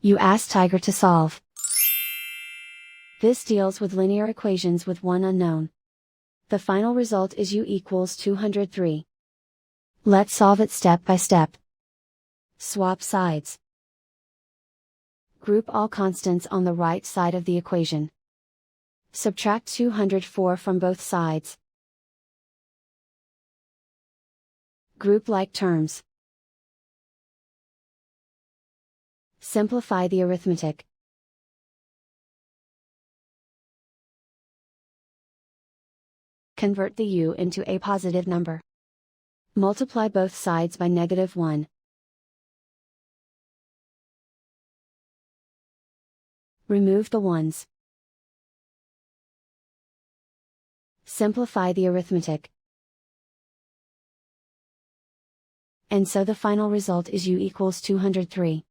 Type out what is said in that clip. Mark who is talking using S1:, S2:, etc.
S1: You ask Tiger to solve. This deals with linear equations with one unknown. The final result is u equals 203. Let's solve it step by step. Swap sides. Group all constants on the right side of the equation. Subtract 204 from both sides. Group like terms. Simplify the arithmetic. Convert the u into a positive number. Multiply both sides by -1. Remove the ones. Simplify the arithmetic. And so the final result is u equals 203.